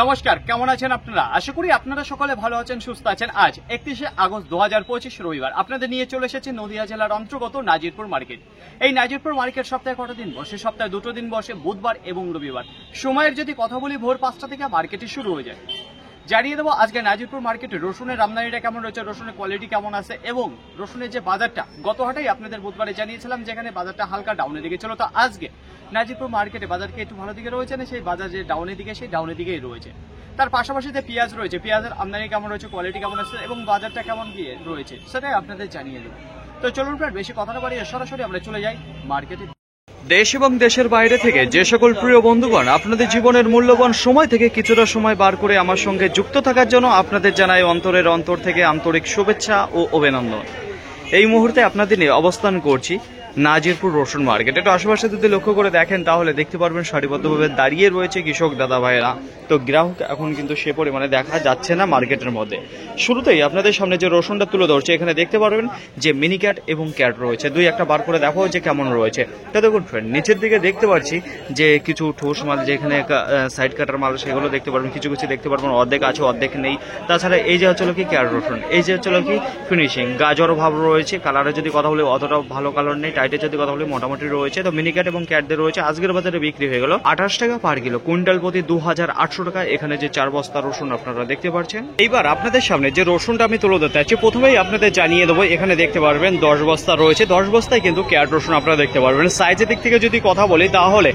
নমস্কার, কেমন আছেন আপনারা? আশা করি আপনারা সকলে ভালো আছেন, সুস্থ আছেন। আজ 31শে আগস্ট 2025 রবিবার আপনাদের নিয়ে চলে এসেছে নদিয়া জেলার অন্তর্গত নাজিরপুর মার্কেট। এই নাজিরপুর মার্কেট সপ্তাহে কটা দিন বসে? সপ্তাহে দুটো দিন বসে, বুধবার এবং রবিবার। সময়ের যদি কথা বলি, ভোর 5টা থেকে মার্কেটে শুরু হয়ে যায়। জানিয়ে দেবো আজকে নাজিরপুর মার্কেটে রসুনের আমদানিটা কেমন রয়েছে, রসুনের কোয়ালিটি কেমন আছে এবং রসুনের যে বাজারটা গত হাটেই আপনাদের বুধবারে জানিয়েছিলাম যেখানে বাজারটা হালকা ডাউনের দিকে ছিল। তো আজকে নাজিরপুর মার্কেটে বাজারকে একটু ভালো দিকে রয়েছে না, সেই বাজার যে ডাউনের দিকে সেই ডাউনের দিকেই রয়েছে। তার পাশাপাশি যে পেঁয়াজ রয়েছে, পেঁয়াজের আমদানি কেমন রয়েছে, কোয়ালিটি কেমন আছে এবং বাজারটা কেমন গিয়ে রয়েছে সেটাই আপনাদের জানিয়ে দেবো। তো চলুন প্রায় বেশি কথা না বাড়িয়ে সরাসরি আমরা চলে যাই মার্কেটে। দেশ এবং দেশের বাইরে থেকে যে সকল প্রিয় বন্ধুগণ আপনাদের জীবনের মূল্যবান সময় থেকে কিছুটা সময় বার করে আমার সঙ্গে যুক্ত থাকার জন্য আপনাদের জানাই অন্তরের অন্তর থেকে আন্তরিক শুভেচ্ছা ও অভিনন্দন। এই মুহূর্তে আপনাদের নিয়ে অবস্থান করছি নাজিরপুর রসুন মার্কেট। একটু আশেপাশে যদি লক্ষ্য করে দেখেন তাহলে দেখতে পারবেন সারিবদ্ধভাবে দাঁড়িয়ে রয়েছে কৃষক দাদা ভাইয়েরা। তো গ্রাহক এখন কিন্তু সে পরিমাণে দেখা যাচ্ছে না মার্কেটের মধ্যে। শুরুতেই আপনাদের সামনে যে রসুনটা তুলে ধরছে এখানে দেখতে পারবেন যে মিনি ক্যাট এবং ক্যাট রয়েছে। দুই একটা বার করে দেখো যে কেমন রয়েছে। তো দেখুন ফ্রেন্ড, নিচের দিকে দেখতে পাচ্ছি যে কিছু ঠোস মাল, যেখানে সাইড কাটার মাল সেগুলো দেখতে পারবেন, কিছু কিছু দেখতে পারবেন অর্ধেক আছে অর্ধেক নেই। তাছাড়া এই যে হচ্ছে কি ক্যাট রসুন, এই যে হচ্ছে কি ফিনিশিং গাজর ভাব রয়েছে। কালারে যদি কথা বলি অতটা ভালো কালার নেই, টাইটে যদি কথা বলি মোটামুটি রয়েছে। তো মিনি ক্যাট এবং ক্যাটদের রয়েছে। আজকের বাজারে বিক্রি হয়ে গেল 28 টাকা পার কিলো, কুইন্টাল প্রতি 2800 টাকা। এখানে যে 4 বস্তা রসুন আপনারা দেখতে পাচ্ছেন। এইবার আপনাদের সামনে যে রসুনটা আমি তুলে ধরতে চাচ্ছি প্রথমেই আপনাদের জানিয়ে দেবো, এখানে দেখতে পারবেন 10 বস্তা রয়েছে। 10 বস্তায় কিন্তু ক্যাট রসুন আপনারা দেখতে পারবেন। সাইজের দিক থেকে যদি কথা বলি তাহলে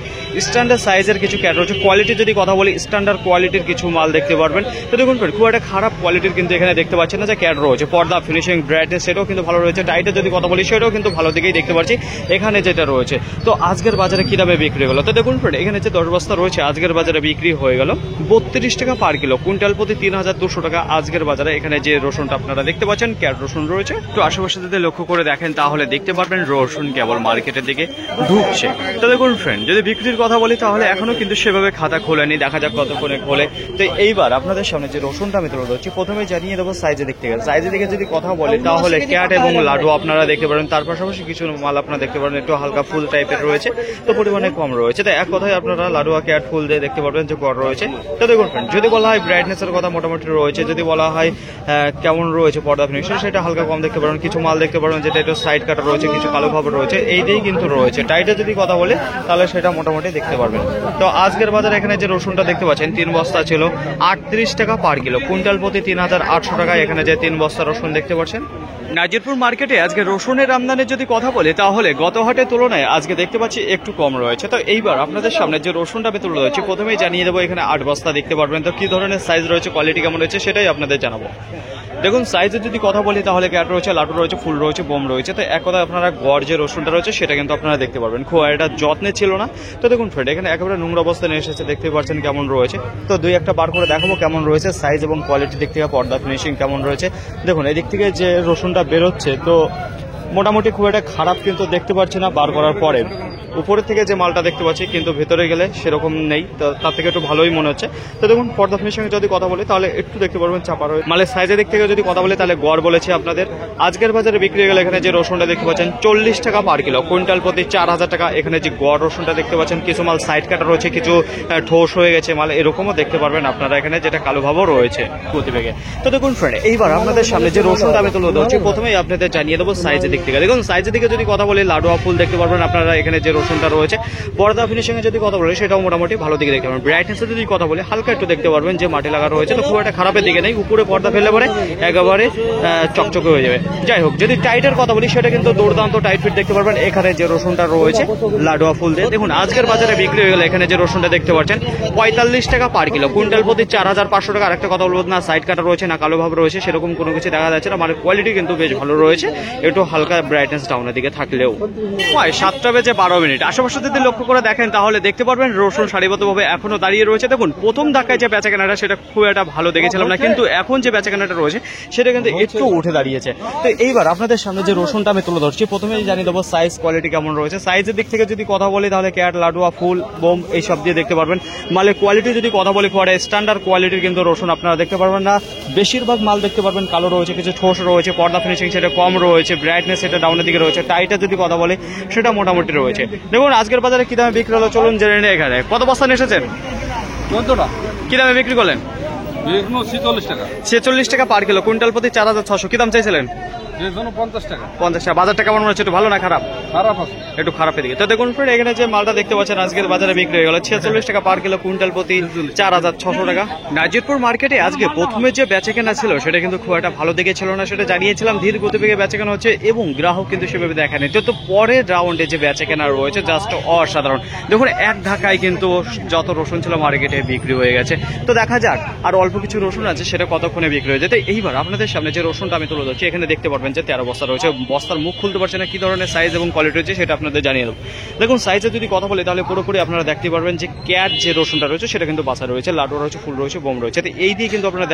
স্ট্যান্ডার্ড সাইজের কিছু ক্যাট রয়েছে। কোয়ালিটি যদি কথা বলি স্ট্যান্ডার্ড কোয়ালিটির কিছু মাল দেখতে পারবেন। তো দেখুন খুব একটা খারাপ কোয়ালিটির কিন্তু এখানে দেখতে পাচ্ছেন না যে ক্যাট রয়েছে। পর্দা, ফিনিশিং, ব্রাইটনেস সেটাও কিন্তু ভালো রয়েছে। টাইটে যদি কথা বলি সেটাও কিন্তু ভালো দিকেই দেখতে পাচ্ছি এখানে যেটা রয়েছে। তো আজকের বাজারে কি দামে বিক্রি হলো? তো দেখুন ফ্রেন্ড, এখানে যে 10 বস্তা রয়েছে আজকের বাজারে বিক্রি হয়ে গেল 32 টাকা পার কিলো, কুইন্টাল প্রতি 3200 টাকা আজকের বাজারে। এখানে যে রসুনটা আপনারা দেখতে পাচ্ছেন ক্যাট রসুন রয়েছে। তো আশেপাশে যদি লক্ষ্য করে দেখেন তাহলে দেখতে পারবেন রসুন কেবল মার্কেটের দিকে ঢুকছে। তো দেখুন ফ্রেন্ড, যদি বিক্রির কথা বলি তাহলে এখনো কিন্তু সেভাবে খাতা খোলেনি, দেখা যাক কতক্ষণে খোলে। তো এইবার আপনাদের সামনে যে রসুনটা আমি তুলে ধরছি প্রথমে জানিয়ে দেবো সাইজের দিক থেকে। সাইজের দিকে যদি কথা বলি তাহলে ক্যাট এবং লাডু আপনারা দেখতে পারেন। তার পাশাপাশি কিছু মাল আপনারা দেখতে পারেন একটু হালকা ফুল টাইপের রয়েছে, তো পরিমাণে কম রয়েছে। তো এক কথায় আপনারা লাডুয়া ক্যাট ফুল দিয়ে দেখতে পারবেন যে গড় রয়েছে। তো দেখুন ফ্রেন্ড, যদি বলা হয় ব্রাইটনেসের কথা মোটামুটি রয়েছে, যদি বলা হয় কেমন রয়েছে পর্দা ফিনিশিং সেটা হালকা কম দেখতে পারেন। কিছু মাল দেখতে পারেন যেটা একটু সাইড কাটা রয়েছে, কিছু কালো ভাব রয়েছে, এই দিয়েই কিন্তু রয়েছে। টাইটে যদি কথা বলে তাহলে সেটা মোটামুটি দেখতে পারবেন। তো আজকের বাজারে এখানে যে রসুনটা দেখতে পাচ্ছেন 3 বস্তা ছিল 38 টাকা পার কিলো, কুইন্টাল প্রতি 3800 টাকা। এখানে যে 3 বস্তা রসুন দেখতে পাচ্ছেন নাজিরপুর মার্কেটে আজকে রসুনের আমদানির যদি কথা বলি তাহলে গত হাটের তুলনায় আজকে দেখতে পাচ্ছি একটু কম রয়েছে। তো এইবার আপনাদের সামনে যে রসুনটা আমি তুলে ধরছি প্রথমেই জানিয়ে দেবো এখানে 8 বস্তা দেখতে পারবেন। তো কি ধরনের সাইজ রয়েছে, কোয়ালিটি কেমন রয়েছে সেটাই আপনাদের জানাবো। দেখুন সাইজের যদি কথা বলি তাহলে ক্যাট রয়েছে, লাডু রয়েছে, ফুল রয়েছে, বোম রয়েছে। তো এক কথা আপনারা গড় যে রসুনটা রয়েছে সেটা কিন্তু আপনারা দেখতে পারবেন। খুব এটা যত্নে ছিল না। তো দেখুন ফ্রেন্ড, এখানে একেবারে নোংরা অবস্থায় নিয়ে এসেছে, দেখতে পাচ্ছেন কেমন রয়েছে। তো দুই একটা বার করে দেখাবো কেমন রয়েছে সাইজ এবং কোয়ালিটি দিক থেকে, পর্দা ফিনিশিং কেমন রয়েছে। দেখুন এদিক থেকে যে রসুনটা বেরোচ্ছে তো মোটামুটি খুব একটা খারাপ কিন্তু দেখতে পাচ্ছি না বার করার পরে। উপরের থেকে যে মালটা দেখতে পাচ্ছি কিন্তু ভেতরে গেলে সেরকম নেই, তো তার থেকে একটু ভালোই মনে হচ্ছে। তো দেখুন পর্দা ফিনিশিং যদি কথা বলি তাহলে একটু দেখতে পারবেন চাপা রয়েছে। মালের সাইজের দিক থেকে যদি কথা বলি তাহলে গড় বলেছে আপনাদের। আজকের বাজারে বিক্রি হয়ে গেলে এখানে যে রসুনটা দেখতে পাচ্ছেন 40 টাকা পার কিলো, কুইন্টাল প্রতি 4000 টাকা। এখানে যে গড় রসুনটা দেখতে পাচ্ছেন কিছু মাল সাইড কাটা রয়েছে, কিছু ঠোস হয়ে গেছে মাল, এরকমও দেখতে পারবেন আপনারা এখানে, যেটা কালো ভাবও রয়েছে প্রতিবেগে। তো দেখুন ফ্রেন্ড, এইবার আপনাদের সামনে যে রসুনটা আমি তুলে ধরছি প্রথমেই আপনাদের জানিয়ে দেবো সাইজের দিক থেকে। দেখুন সাইজের দিকে যদি কথা বলি লাডুয়া ফুল দেখতে পারবেন আপনারা এখানে যে রসুনটা রয়েছে। পর্দা ফিনিশিং এ যদি কথা বলি সেটাও মোটামুটি ভালো দিকে দেখতে পারবেন। ব্রাইটনেসে যদি কথা বলি হালকা একটু দেখতে পারবেন যে মাটি লাগা রয়েছে, তো খুব একটা খারাপের দিকে নেই। উপরে পর্দা ফেললে পরে একেবারে চকচকে হয়ে যাবে। যাই হোক, যদি টাইটের কথা বলি সেটা কিন্তু দুর্দান্ত টাইট ফিট দেখতে পারবেন। এখানে যে রসুনটা রয়েছে লাডুয়া ফুল দিয়ে, দেখুন আজকের বাজারে বিক্রি হয়ে গেলে এখানে যে রসুনটা দেখতে পাচ্ছেন 45 টাকা পার কিলো, কুইন্টাল প্রতি 4500 টাকা। আরেকটা কথা বলবো, না সাইড কাটা রয়েছে না কালো ভাব রয়েছে, সেরকম কোনো কিছু দেখা যাচ্ছে না। মানে কোয়ালিটি কিন্তু বেশ ভালো রয়েছে, একটু হালকা ব্রাইটনেস ডাউনের দিকে থাকলেও। 7টা বেজে 12 মিনিট। আশেপাশে যদি লক্ষ্য করে দেখেন তাহলে দেখতে পারবেন রসুন সারিবদ্ধভাবে এখনো দাঁড়িয়ে রয়েছে। দেখুন প্রথম ধাক্কায় যে বেচা কেনাটা সেটা খুব একটা ভালো দেখেছিলাম না, কিন্তু এখন যে বেচা কেনাটা রয়েছে সেটা কিন্তু একটু উঠে দাঁড়িয়েছে। তো এইবার আপনাদের সামনে যে রসুনটা আমি তুলে ধরছি প্রথমেই জানিয়ে দেবো সাইজ কোয়ালিটি কেমন রয়েছে। সাইজের দিক থেকে যদি কথা বলি তাহলে ক্যাট, লাডুয়া, ফুল, বোম এই সব দিয়ে দেখতে পারবেন। মালের কোয়ালিটি যদি কথা বলি পরে স্ট্যান্ডার্ড কোয়ালিটির কিন্তু রসুন আপনারা দেখতে পারবেন না। বেশিরভাগ মাল দেখতে পারবেন কালো রয়েছে, কিছু ঠোস রয়েছে, পর্দা ফিনিশিং সেটা কম রয়েছে, ব্রাইটনেস সেটা ডাউনের দিকে রয়েছে, টাইটে যদি কথা বলি সেটা মোটামুটি রয়েছে। দেখুন আজকের বাজারে কি দামে বিক্রি হলো চলুন জেনে নিই। এখানে কত বস্তা নিয়ে এসেছেন? 14টা। কি দামে বিক্রি করলেন? বেগুন 46 টাকা। 46 টাকা পার কিলো, কুইন্টাল প্রতি 4600। কি দাম চাইছিলেন? বেগুন 50 টাকা। 50 টাকা। বাজারটা কেমন মনে হচ্ছে, একটু ভালো না খারাপ? খারাপ আছে। একটু খারাপের দিকে। তো দেখুন ফ্রেন্ড, এখানে যে মালটা দেখতে পাচ্ছেন আজকের বাজারে বিক্রি হয়ে গেল 46 টাকা পার কিলো, কুইন্টাল প্রতি 4600 টাকা। নাজিরপুর মার্কেটে আজকে প্রথমে যে বেচাকেনা ছিল সেটা কিন্তু খুব একটা ভালো দিকে ছিল না, সেটা জানিয়েছিলাম। ধীর গতিবেগে বেচাকেনা হচ্ছে এবং গ্রাহক কিন্তু সেভাবে দেখা নেই। তো পরের রাউন্ডে যে বেচাকেনা রয়েছে জাস্ট অসাধারণ। দেখুন এক ধাক্কায় কিন্তু যত রসুন ছিল মার্কেটে বিক্রি হয়ে গেছে। তো দেখা যাক আর অল্প কিছু রসুন আছে সেটা কতক্ষণে বিক্রি হয়ে যায়। তো এইবার আপনাদের সামনে যে রসুনটা আমি তুলে ধরছি, এখানে দেখতে পারবেন যে 13 বস্তা রয়েছে। বস্তার মুখ খুলতে পারছে না, কি ধরনের সাইজ এবং কোয়ালিটি রয়েছে সেটা আপনাদের জানিয়ে দেবো। দেখুন সাইজে যদি কথা বলি তাহলে পুরোপুরি আপনারা দেখতে পারবেন যে ক্যাট যে রসুনটা রয়েছে সেটা কিন্তু বাসা রয়েছে, লাডু রয়েছে, ফুল রয়েছে, বোম রয়েছে। তো এই দিয়ে কিন্তু আপনারা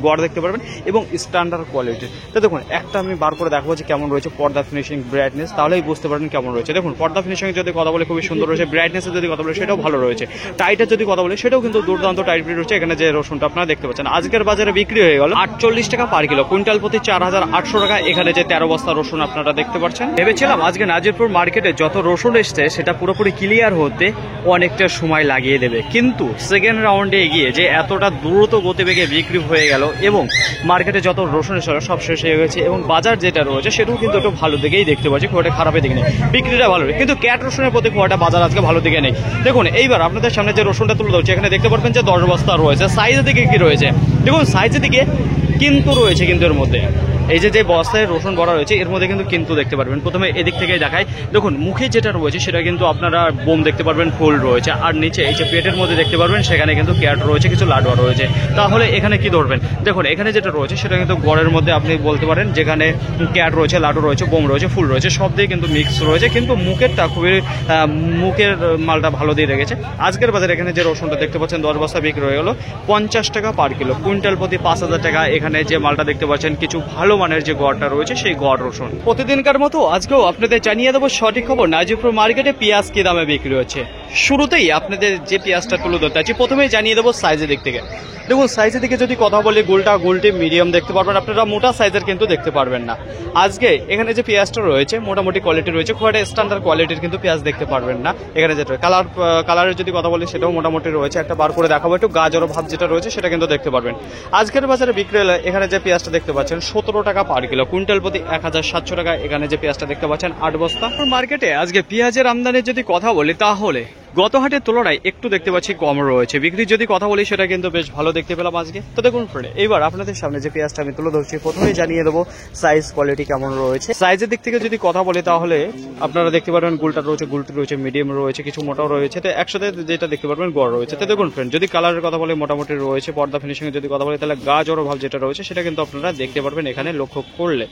গড় দেখতে পারবেন এবং স্ট্যান্ডার্ড কোয়ালিটি। তো দেখুন একটা আমি বার করে দেখাবো যে কেমন রয়েছে পর্দা ফিনিশিং, ব্রাইটনেস, তাহলেই বুঝতে পারবেন কেমন রয়েছে। দেখুন পর্দা ফিনিশিং যদি কথা বলে খুবই সুন্দর রয়েছে, ব্রাইটনেসে যদি কথা বলে সেটাও ভালো রয়েছে, টাইটের যদি কথা বলে সেটাও কিন্তু দুর্দান্ত টাইট রয়েছে। এখানে যে রসুনটা আপনারা দেখতে পাচ্ছেন আজকের বাজারে বিক্রি হয়ে গেল 48 টাকা পার কিলো, কুইন্টাল প্রতি 4800 টাকা। এখানে যে 13 বস্তা রসুন আপনারা দেখতে পাচ্ছেন। ভেবেছিলাম আজকে নাজিরপুর মার্কেটে যত রসুন এসছে সেটা পুরোপুরি ক্লিয়ার হতে অনেকটা সময় লাগিয়ে দেবে, কিন্তু সেকেন্ড রাউন্ডে এগিয়ে যে এতটা দ্রুত গতিবেগে বিক্রি হয়ে গেল এবং মার্কেটে যত রসুন এসেছিল সব শেষ হয়ে গেছে এবং বাজার যেটা রয়েছে সেটাও কিন্তু একটু ভালো দিকেই দেখতে পাচ্ছি, খুব একটা খারাপের দিকে নেই, বিক্রিটা ভালো। কিন্তু ক্যাট রসুনের প্রতি খুব একটা বাজার আজকে ভালো দিকে নেই। দেখুন এইবার আপনাদের সামনে যে রসুনটা তুলে ধরছি, এখানে দেখতে পারবেন যে 10 বস্তা রয়েছে। সাইজের দিকে কি রয়েছে দেখুন, সাইজের দিকে কিন্তু রয়েছে, কিন্তু এর মধ্যে এই যে বস্তায় রসুন ভরা রয়েছে এর মধ্যে কিন্তু দেখতে পারবেন। প্রথমে এদিক থেকে দেখাই, দেখুন মুখে যেটা রয়েছে সেটা কিন্তু আপনারা বোম দেখতে পারবেন, ফুল রয়েছে, আর নিচে এই যে পেটের মধ্যে দেখতে পারবেন সেখানে কিন্তু ক্যাট রয়েছে, কিছু লাডুয়া রয়েছে। তাহলে এখানে কি ধরবেন, দেখুন এখানে যেটা রয়েছে সেটা কিন্তু গড়ের মধ্যে আপনি বলতে পারেন যেখানে ক্যাট রয়েছে, লাডু রয়েছে, বোম রয়েছে, ফুল রয়েছে, সব দিয়ে কিন্তু মিক্স রয়েছে, কিন্তু মুখেরটা খুবই মুখের মালটা ভালো দিয়ে রেখেছে। আজকের বাজারে এখানে যে রসুনটা দেখতে পাচ্ছেন 10 বস্তা বিক্রি হয়ে গেল 50 টাকা পার কিলো, কুইন্টাল প্রতি 5000 টাকা। এখানে যে মালটা দেখতে পাচ্ছেন কিছু ভালো মানের যে গড়টা রয়েছে সেই গড় রসুন। প্রতিদিনকার মতো আজকেও আপনাদের জানিয়ে দেবো সঠিক খবর নাজিরপুর মার্কেটে পেঁয়াজ কি দামে বিক্রি হচ্ছে। শুরুতেই আপনাদের যে পেঁয়াজটা তুলে ধরতে আছি, প্রথমেই জানিয়ে দেবো সাইজের দিক থেকে। দেখুন সাইজের দিকে যদি কথা বলি, গোলটা গোলটি মিডিয়াম দেখতে পারবেন আপনারা, মোটা সাইজের কিন্তু দেখতে পারবেন না। আজকে এখানে যে পেঁয়াজটা রয়েছে মোটামুটি কোয়ালিটি রয়েছে, খুব একটা স্ট্যান্ডার্ড কোয়ালিটির কিন্তু পেঁয়াজ দেখতে পারবেন না। এখানে যেটা কালারের যদি কথা বলি সেটাও মোটামুটি রয়েছে, একটা বার করে দেখাবো, একটু গাজর ভাব যেটা রয়েছে সেটা কিন্তু দেখতে পারবেন। আজকের বাজারে বিক্রি হলে এখানে যে পেঁয়াজটা দেখতে পাচ্ছেন 17 টাকা পার কিলো, কুইন্টাল প্রতি 1700 টাকা। এখানে যে পেঁয়াজটা দেখতে পাচ্ছেন 8 বস্তা। মার্কেটে আজকে পেঁয়াজের আমদানির যদি কথা বলি তাহলে গত হাটের তুলনায় একটু দেখতে পাচ্ছি কম রয়েছে। বিক্রির যদি কথা বলি সেটা কিন্তু বেশ ভালো দেখতে পেলাম আজকে। তো দেখুন ফ্রেন্ড, এইবার আপনাদের সামনে যে পেঁয়াজটা আমি তুলে ধরছি প্রথমেই জানিয়ে দেবো সাইজ কোয়ালিটি কেমন রয়েছে। সাইজের দিক থেকে যদি কথা বলি তাহলে আপনারা দেখতে পারবেন গোলটা রয়েছে, গুলটি রয়েছে, মিডিয়াম রয়েছে, কিছু মোটাও রয়েছে। তো একসাথে যেটা দেখতে পারবেন গড় রয়েছে। তো দেখুন ফ্রেন্ড, যদি কালারের কথা বলি মোটামুটি রয়েছে, পর্দা ফিনিশিং এর যদি কথা বলি তাহলে গাজর ভাব যেটা রয়েছে সেটা কিন্তু আপনারা দেখতে পারবেন এখানে লক্ষ্য করলে।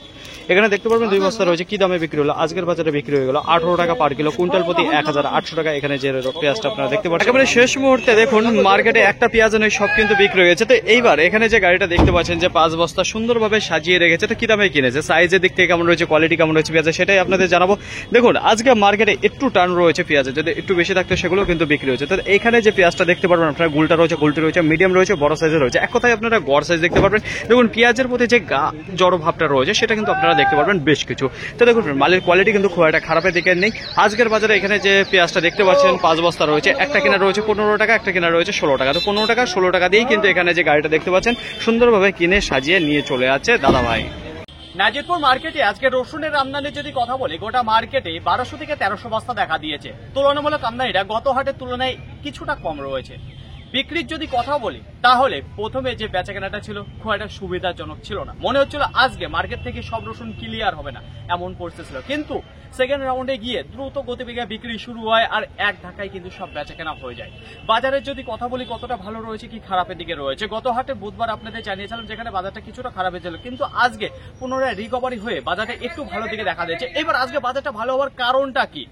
এখানে দেখতে পারবেন 2 বস্তা রয়েছে। কি দামে বিক্রি হলো আজকের বাজারে বিক্রি হয়ে গেল 18 টাকা পার কিলো, কুইন্টাল প্রতি 1800 টাকা। এখানে যে পেঁয়াজটা আপনারা দেখতে পাচ্ছেন একেবারে শেষ মুহূর্তে দেখুন মার্কেটে একটা পেঁয়াজ নয় সব কিন্তু বিক্রি হয়ে গেছে। তো এইবার এখানে যে গাড়িটা দেখতে পাচ্ছেন যে 5 বস্তা সুন্দরভাবে সাজিয়ে রেখেছে, তো কি দামে কিনেছে, সাইজের দিক থেকে কেমন রয়েছে, কোয়ালিটি কেমন রয়েছে পেঁয়াজের সেটাই আপনাদের জানাবো। দেখুন আজকে মার্কেটে একটু টার্ন রয়েছে পেঁয়াজের, যদি একটু বেশি থাকতো সেগুলো কিন্তু বিক্রি হয়েছে। তো এখানে যে পেঁয়াজটা দেখতে পারবেন আপনারা গুলটা রয়েছে, গুলটি রয়েছে, মিডিয়াম রয়েছে, বড় সাইজের রয়েছে। এক কথায় আপনারা গড় সাইজ দেখতে পারবেন। দেখুন পেঁয়াজের প্রতি যে জড়ো ভাবটা রয়েছে সেটা কিন্তু আপনারা দেখতে পারবেন বেশ কিছু। তো দেখুন মালের কোয়ালিটি কিন্তু খুব একটা খারাপের দিকে নেই। আজকের বাজারে এখানে যে পেঁয়াজটা দেখতে পাচ্ছেন 5 বস্তা রয়েছে, একটা কেনা রয়েছে 15 টাকা, একটা কেনা রয়েছে 16 টাকা। তো 15 টাকা 16 টাকা দিয়েই কিন্তু এখানে যে গাড়িটা দেখতে পাচ্ছেন সুন্দরভাবে কিনে সাজিয়ে নিয়ে চলে যাচ্ছে দাদা ভাই। নাজিরপুর মার্কেটে আজকে রসুনের আমদানির যদি কথা বলি, গোটা মার্কেটে 1200 থেকে 1300 বস্তা দেখা দিয়েছে। তুলনামূলক আমদানিটা গত হাটের তুলনায় কিছুটা কম রয়েছে। বিক্রির যদি কথা বলি তাহলে প্রথমে যে বেচাকেনাটা ছিল খুব একটা সুবিধাজনক ছিল না, মনে হচ্ছিল আজকে মার্কেট থেকে সব রসুন ক্লিয়ার হবে না এমন পরিস্থিতি ছিল। কিন্তু সেকেন্ড রাউন্ডে গিয়ে দ্রুত গতিবেগে বিক্রি শুরু হয় আর এক ধাক্কায় কিন্তু সব বেচাকেনা হয়ে যায়। বাজারের যদি কথা বলি কতটা ভালো রয়েছে কি খারাপের দিকে রয়েছে, গত হাটে বুধবার আপনাদের জানিয়েছিলাম যেখানে বাজারটা কিছুটা খারাপ হয়েছিল, কিন্তু আজকে পুনরায় রিকভারি হয়ে বাজারটা একটু ভালো দিকে দেখা দিয়েছে। এবার আজকে বাজারটা ভালো হওয়ার কারণটা কি,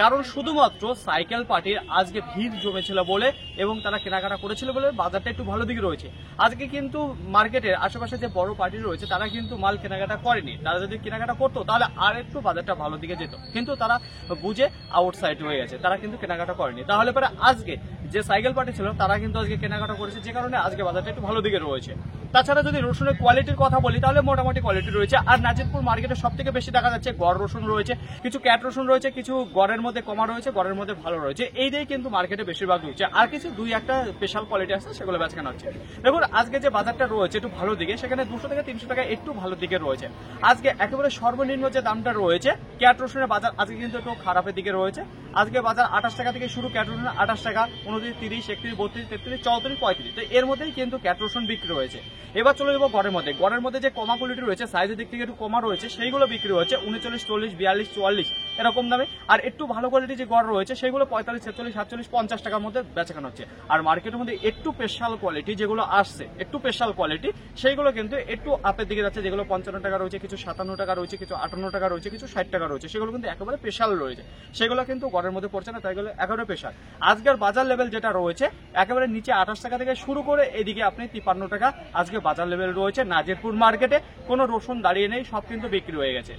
কারণ শুধুমাত্র সাইকেল পার্টির আজকে ভিড় জমেছিল বলে এবং তারা কেনাকাটা করেছিল বলে বাজারটা একটু ভালো দিকে রয়েছে। আজকে কিন্তু মার্কেটের আশেপাশে যে বড় পার্টি রয়েছে তারা কিন্তু মাল কেনাকাটা করেনি, তারা যদি কেনাকাটা করতো তাহলে আর একটু বাজারটা ভালো দিকে যেত, কিন্তু তারা বুঝে আউটসাইড হয়ে গেছে, তারা কিন্তু কেনাকাটা করেনি। তাহলে পরে আজকে যে সাইকেল পার্টি ছিল তারা কিন্তু আজকে কেনাকাটা করেছে, যে কারণে আজকে বাজারটা একটু ভালো দিকে রয়েছে। তাছাড়া যদি রসুনের কোয়ালিটির কথা বলি তাহলে মোটামুটি কোয়ালিটি রয়েছে। আর নাজিরপুর মার্কেটে সব থেকে বেশি দেখা যাচ্ছে গড় রসুন রয়েছে, কিছু ক্যাট রসুন রয়েছে, কিছু গড়ের মধ্যে কমা রয়েছে, গড়ের মধ্যে ভালো রয়েছে, এই দিয়ে কিন্তু মার্কেটে বেশিরভাগ ঢুকছে। আর কিছু দুই একটা স্পেশাল কোয়ালিটি আছে, সেগুলো বেচাকেনা হচ্ছে। দেখুন আজকে যে বাজারটা রয়েছে একটু ভালো দিকে, সেখানে 200 থেকে 300 টাকা একটু ভালো দিকে রয়েছে। আজকে একেবারে সর্বনিম্ন যে দামটা রয়েছে ক্যাট রসুনের বাজার আজকে কিন্তু একটু খারাপের দিকে রয়েছে। আজকে বাজার 28 টাকা থেকে শুরু, ক্যাট রসুন 28 টাকা, 29, 30, 31, 32, 33, 34, 35। তো এর মধ্যেই কিন্তু ক্যাট রসুন বিক্রি রয়েছে। এবার চলে যাবো গড়ের মধ্যে। গড়ের মধ্যে যে কমা কোয়ালিটি রয়েছে, সাইজের দিক থেকে একটু কমা রয়েছে, সেইগুলো বিক্রি হচ্ছে 39, 40, 42, 44 এরকম দামে। আর একটু ভালো কোয়ালিটি যে গড় রয়েছে সেগুলো 45, 46, 47, 50 টাকার মধ্যে বেচাকেনা হচ্ছে। আর মার্কেটের মধ্যে একটু স্পেশাল কোয়ালিটি যেগুলো আসছে, একটু স্পেশাল কোয়ালিটি, সেইগুলো কিন্তু একটু আপের দিকে যাচ্ছে, যেগুলো 55 টাকা রয়েছে, কিছু 57 টাকা রয়েছে, কিছু 58 টাকা রয়েছে, কিছু 60 টাকা রয়েছে, সেগুলো কিন্তু একেবারে স্পেশাল রয়েছে। সেগুলো কিন্তু গড়ের মধ্যে পড়ছে না, তাই গেলে একেবারে স্পেশাল। আজকের বাজার লেভেল যেটা রয়েছে একেবারে নিচে 28 টাকা থেকে শুরু করে এদিকে আপনি 53 টাকা আজকে বাজার লেভেল রয়েছে নাজিরপুর মার্কেটে। কোনো রসুন দাঁড়িয়ে নেই, সব কিন্তু বিক্রি হয়ে গেছে।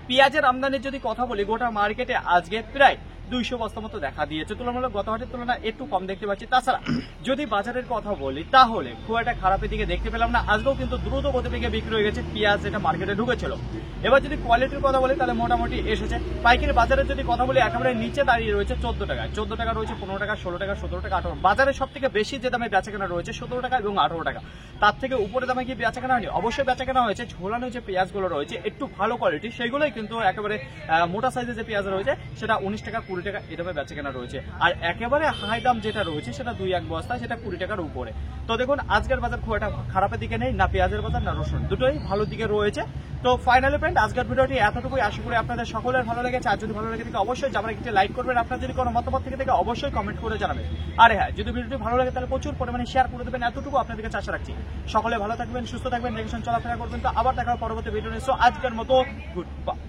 পেঁয়াজের আমদানির যদি কথা বলি, গোটা মার্কেটে আজকে প্রায় 200 বস্তা মতো দেখা দিয়েছে, তুলনামূলক গত হাটের তুলনায় একটু কম দেখতে পাচ্ছি। তাছাড়া যদি বাজারের কথা বলি তাহলে খুব একটা খারাপের দিকে দেখতে পেলাম না। আজকেও কিন্তু দ্রুত গতিবেগে বিক্রি হয়ে গেছে পেঁয়াজ, যেটা মার্কেটে ঢুকেছিল। এবার যদি কোয়ালিটির কথা বলি তাহলে মোটামুটি এসেছে। পাইকারি বাজারের যদি কথা বলি একেবারে নিচে দাঁড়িয়ে রয়েছে 14 টাকা, 14 টাকা রয়েছে, 15 টাকা, 16 টাকা, 17 টাকা, 18। বাজারে সব থেকে বেশি যে দামে বেচাকেনা রয়েছে 17 টাকা এবং 18 টাকা। তার থেকে উপরে দামে কি বেচাকেনা হয়নি? অবশ্যই বেচাকেনা হয়েছে। ঝোলানো যে পেঁয়াজগুলো রয়েছে একটু ভালো কোয়ালিটি, সেগুলোই কিন্তু একেবারে মোটা সাইজের যে পেঁয়াজ রয়েছে সেটা 19 টাকা, 20 টাকা এই দামে বেচাকেনা রয়েছে। আর একেবারে হাই দাম যেটা রয়েছে সেটা 2-1 বস্তা, সেটা 20 টাকার উপরে। তো দেখুন আজকের বাজার খুব একটা খারাপের দিকে নেই, না পেঁয়াজের বাজার না রসুন, দুটোই ভালো দিকে রয়েছে। তো ফাইনালি ফ্রেন্ড, আজকের ভিডিওটি এতটুকুই। আশা করি আপনাদের সকলের ভালো লেগেছে। আর যদি ভালো লেগে থাকে অবশ্যই যাবার একটি লাইক করবেন। আপনার যদি কোনো মতামত থেকে থাকে অবশ্যই কমেন্ট করে জানাবেন। আর হ্যাঁ, যদি ভিডিওটি ভালো লাগে তাহলে প্রচুর পরিমাণে শেয়ার করে দেবেন, এতটুকু আপনাদের কাছে আশা রাখছি। সকলে ভালো থাকবেন, সুস্থ থাকবেন, দেখেছেন চলাফেরা করবেন। তো আবার দেখা হবে পরবর্তী ভিডিও নিয়ে। সো আজকের মতো গুড বাই।